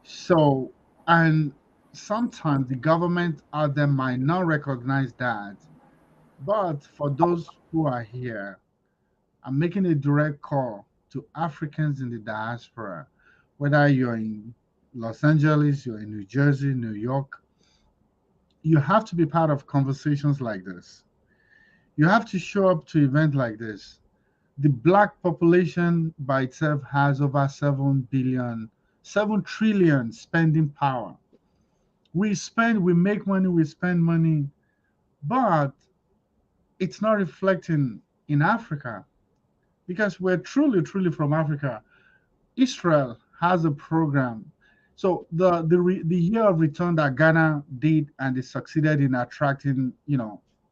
So, and sometimes the government out there might not recognize that. But for those who are here, I'm making a direct call to Africans in the diaspora, whether you're in Los Angeles, you're in New Jersey, New York. You have to be part of conversations like this. You have to show up to events like this. The Black population by itself has over 7 trillion spending power. We make money, we spend money, but it's not reflecting in Africa because we're truly, truly from Africa. Israel has a program. So the year of return that Ghana did, and they succeeded in attracting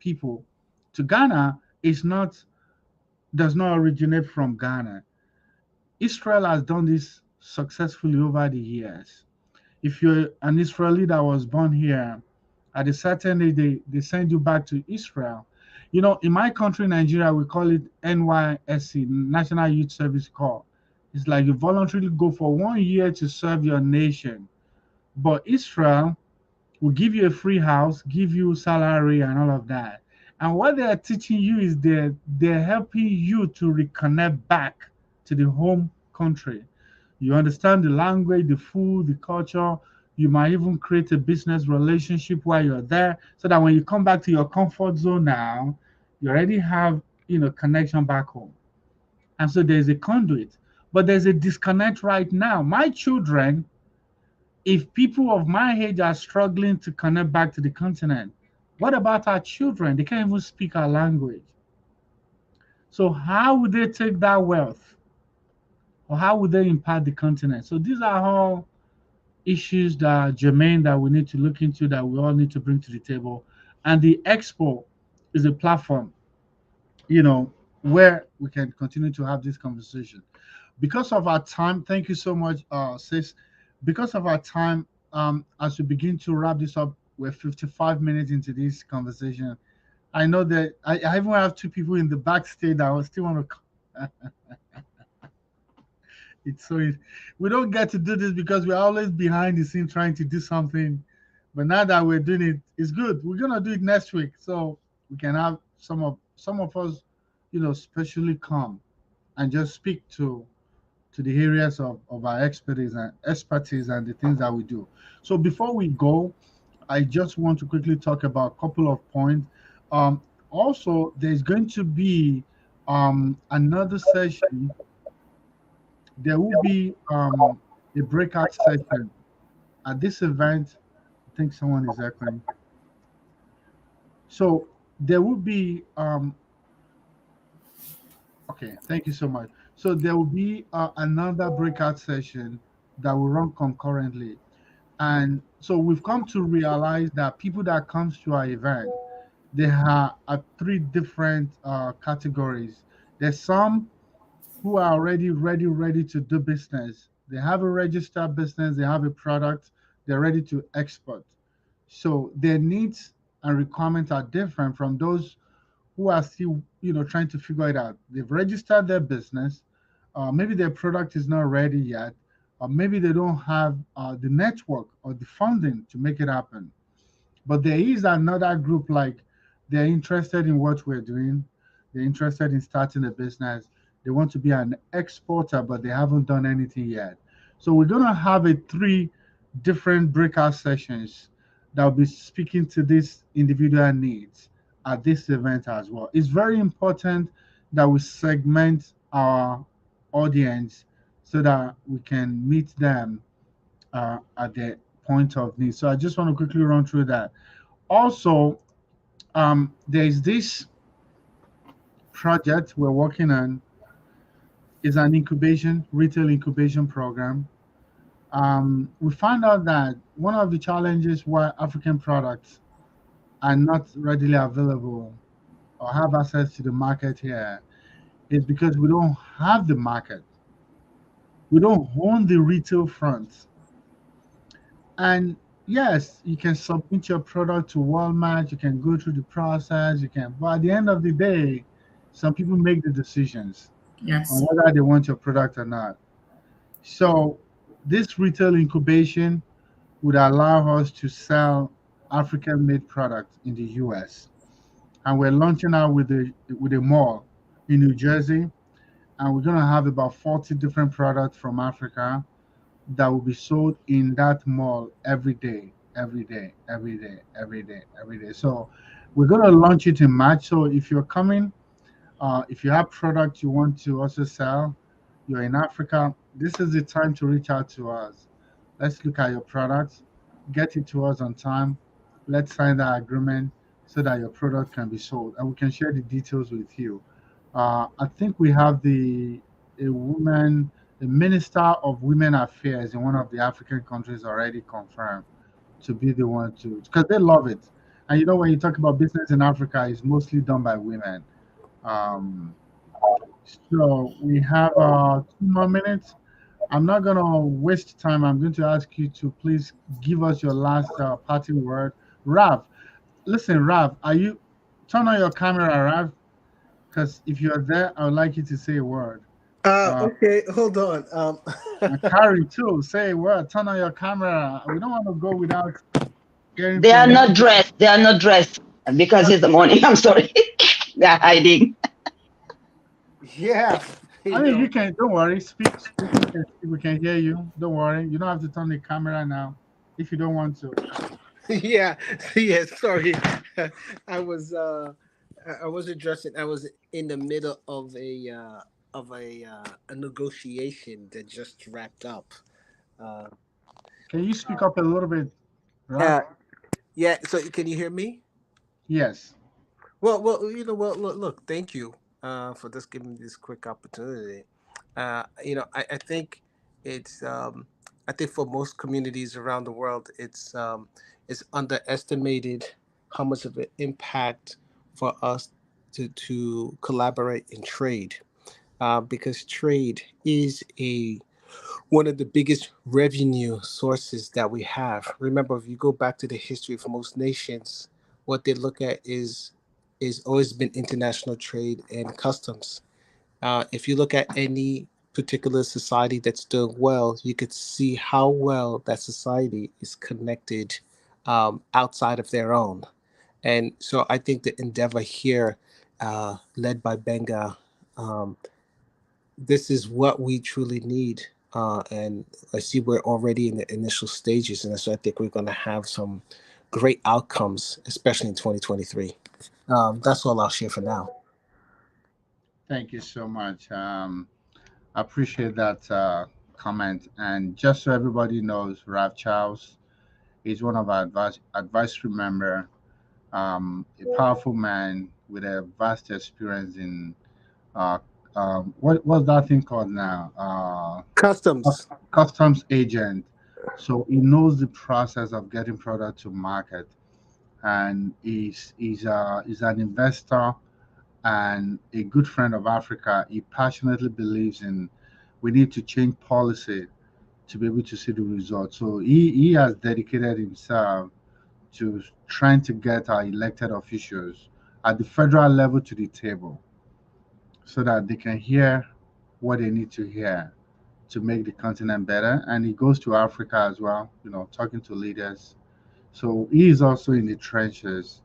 people to Ghana does not originate from Ghana. Israel has done this successfully over the years. If you're an Israeli that was born here, at a certain age they send you back to Israel. In my country, Nigeria, we call it NYSC, National Youth Service Corps. It's like you voluntarily go for 1 year to serve your nation. But Israel will give you a free house, give you salary and all of that. And what they are teaching you is they're helping you to reconnect back to the home country. You understand the language, the food, the culture. You might even create a business relationship while you're there, so that when you come back to your comfort zone now, you already have connection back home. And so there's a conduit. But there's a disconnect right now. My children, if people of my age are struggling to connect back to the continent, what about our children? They can't even speak our language. So how would they take that wealth, or how would they impact the continent? So these are all issues that are germane that we need to look into, that we all need to bring to the table. And the Expo is a platform, you know, where we can continue to have this conversation. Because of our time, thank you so much, sis. Because of our time, as we begin to wrap this up, we're 55 minutes into this conversation. I know that I even have two people in the backstage that I still want to. It's so we don't get to do this because we're always behind the scene trying to do something. But now that we're doing it, it's good. We're gonna do it next week, so we can have some of us, specially come and just speak to the areas of our expertise and the things that we do. So before we go, I just want to quickly talk about a couple of points. Um, Also, there's going to be another session. There will be a breakout session at this event. I think someone is echoing. So there will be okay. Thank you so much. So there will be another breakout session that will run concurrently. And so we've come to realize that people that comes to our event, they have three different categories. There's some who are already ready to do business. They have a registered business, they have a product, they're ready to export. So their needs and requirements are different from those who are still, trying to figure it out. They've registered their business. Maybe their product is not ready yet, or maybe they don't have the network or the funding to make it happen. But there is another group, like they're interested in what we're doing. They're interested in starting a business. They want to be an exporter, but they haven't done anything yet. So we're gonna have a three different breakout sessions that will be speaking to these individual needs at this event as well. It's very important that we segment our audience so that we can meet them at their point of need. So I just want to quickly run through that. Also, there's this project we're working on. Is an retail incubation program. We found out that one of the challenges why African products are not readily available or have access to the market here is because we don't have the market. We don't own the retail front. And yes, you can submit your product to Walmart, you can go through the process, but at the end of the day, some people make the decisions on Yes. whether they want your product or not. So this retail incubation would allow us to sell African-made products in the US. And we're launching out with a mall in New Jersey, and we're gonna have about 40 different products from Africa that will be sold in that mall every day, every day, every day, every day, every day. So we're gonna launch it in March. So if you're coming, if you have products you want to also sell, you're in Africa, this is the time to reach out to us. Let's look at your products, get it to us on time. Let's sign that agreement so that your product can be sold and we can share the details with you. I think we have a woman, the Minister of Women Affairs in one of the African countries already confirmed to be the one to, because they love it. And when you talk about business in Africa, it's mostly done by women. Um, so we have 2 more minutes. I'm not going to waste time. I'm going to ask you to please give us your last parting word. Rav, listen, Rav, turn on your camera, Rav? Because if you're there, I would like you to say a word. Uh, Okay, hold on. and Carrie, too, say a word. Turn on your camera. We don't want to go without hearing They are from not you. dressed. They are not dressed because it's the morning. I'm sorry. They are hiding. Yeah, I mean, you can, don't worry, speak, speak. We can hear you. Don't worry. You don't have to turn the camera now if you don't want to. yeah, yeah. Sorry, I was I was addressing. I was in the middle of a negotiation that just wrapped up. Uh, Can you speak up a little bit, Raf? uh, yeah. So can you hear me? Yes. Well, look. Thank you for this giving me this quick opportunity. I think it's I think for most communities around the world, it's underestimated how much of an impact for us to collaborate in trade, because trade is a one of the biggest revenue sources that we have. Remember, if you go back to the history of most nations, what they look at is always been international trade and customs. If you look at any particular society that's doing well, you could see how well that society is connected outside of their own. And so I think the endeavor here, led by Benga, um, this is what we truly need. And I see we're already in the initial stages, and so I think we're going to have some great outcomes, especially in 2023. That's all I'll share for now. Thank you so much. I appreciate that comment. And just so everybody knows, Raf Charles is one of our advisory member, a powerful man with a vast experience in uh, what's that thing called now? Customs. Customs agent. So he knows the process of getting product to market, and he's an investor and a good friend of Africa. He passionately believes in we need to change policy to be able to see the results. So he has dedicated himself to trying to get our elected officials at the federal level to the table so that they can hear what they need to hear to make the continent better. And he goes to Africa as well, talking to leaders. So he is also in the trenches,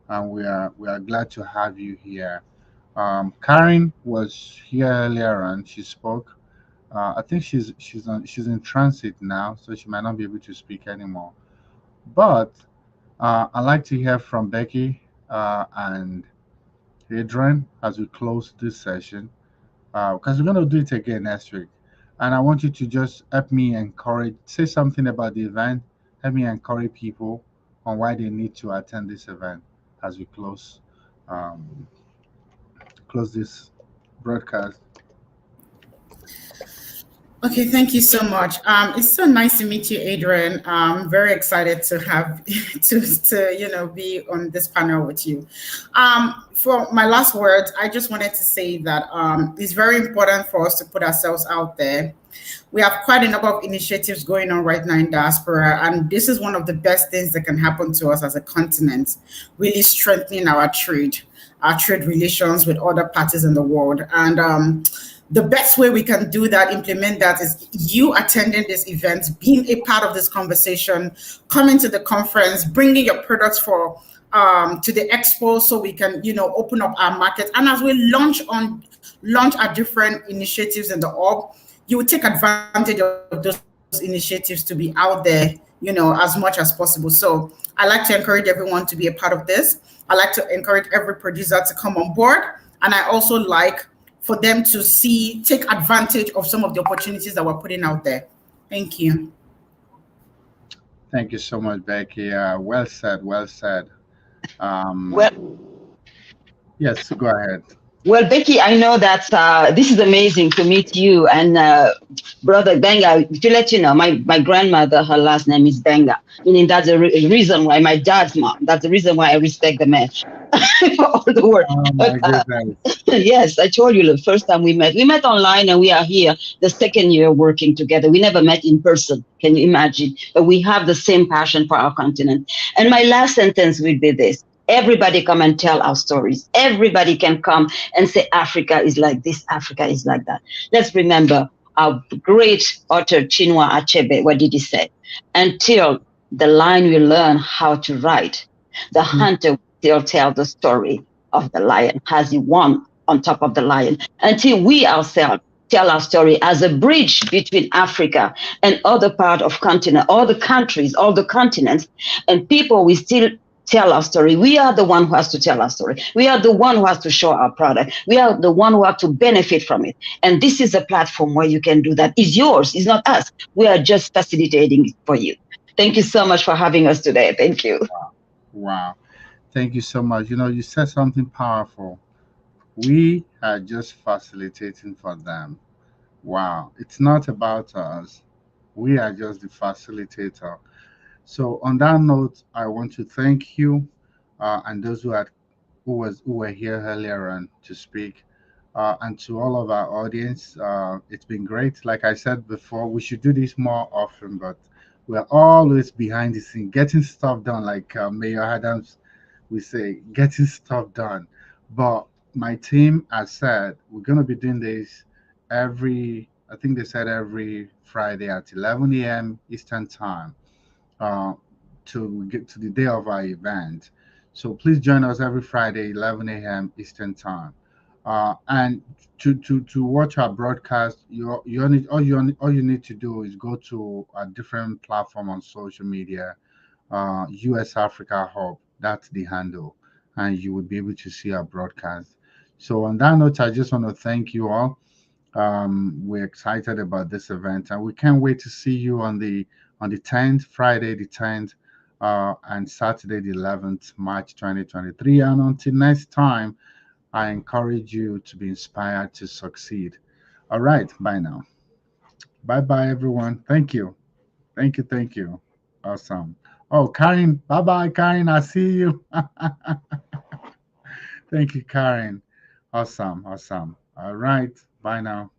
and we are glad to have you here. Karen was here earlier on. She spoke. I think she's in transit now, so she might not be able to speak anymore. But I'd like to hear from Becky and Adrian as we close this session, because we're going to do it again next week. And I want you to just help me encourage, say something about the event, help me encourage people on why they need to attend this event as we um, close this broadcast. Okay, thank you so much. It's so nice to meet you, Adrian. I'm very excited to have to be on this panel with you. For my last words, I just wanted to say that it's very important for us to put ourselves out there. We have quite a number of initiatives going on right now in diaspora, and this is one of the best things that can happen to us as a continent, really strengthening our trade relations with other parties in the world. And the best way we can do that, implement that, is you attending this event, being a part of this conversation, coming to the conference, bringing your products to the expo so we can, open up our market. And as we launch our different initiatives in the org, you will take advantage of those initiatives to be out there, as much as possible. So I like to encourage everyone to be a part of this. I like to encourage every producer to come on board. And I also like for them to take advantage of some of the opportunities that we're putting out there. Thank you. Thank you so much, Becky. Well said, well said. Well, Yes, go ahead. Well, Becky, I know that this is amazing to meet you and Brother Benga. To let you know, my grandmother, her last name is Benga, meaning that's the reason why my dad's mom. That's the reason why I respect the man for all the work. Oh my goodness. Yes, I told you the first time we met online, and we are here the second year working together. We never met in person. Can you imagine? But we have the same passion for our continent. And my last sentence will be this. Everybody come and tell our stories. Everybody can come and say, Africa is like this, Africa is like that. Let's remember our great author, Chinua Achebe. What did he say? Until the lion will learn how to write, the hunter will still tell the story of the lion. Has he won on top of the lion? Until we ourselves tell our story as a bridge between Africa and other part of continent, all the countries, all the continents, and people will still tell our story. We are the one who has to tell our story. We are the one who has to show our product. We are the one who have to benefit from it. And this is a platform where you can do that. It's yours. It's not us. We are just facilitating it for you. Thank you so much for having us today. Thank you. Wow. Thank you so much. You said something powerful. We are just facilitating for them. Wow. It's not about us. We are just the facilitator. So on that note, I want to thank you, and those who were here earlier on to speak, and to all of our audience. It's been great. Like I said before, we should do this more often, but we're always behind the scene, getting stuff done. Like Mayor Adams, we say, getting stuff done. But my team has said we're gonna be doing this every. I think they said every Friday at 11 a.m. Eastern time, uh, to get to the day of our event. So please join us every Friday, 11 a.m. Eastern Time. And to watch our broadcast, you need all you need to do is go to a different platform on social media, US Africa Hub. That's the handle, and you will be able to see our broadcast. So on that note, I just want to thank you all. We're excited about this event, and we can't wait to see you on the 10th, Friday the 10th, and Saturday the 11th, March 2023. And until next time, I encourage you to be inspired to succeed. All right, bye now. Bye bye, everyone. Thank you. Thank you. Thank you. Awesome. Oh, Karen. Bye bye, Karen. I see you. Thank you, Karen. Awesome. Awesome. All right. Bye now.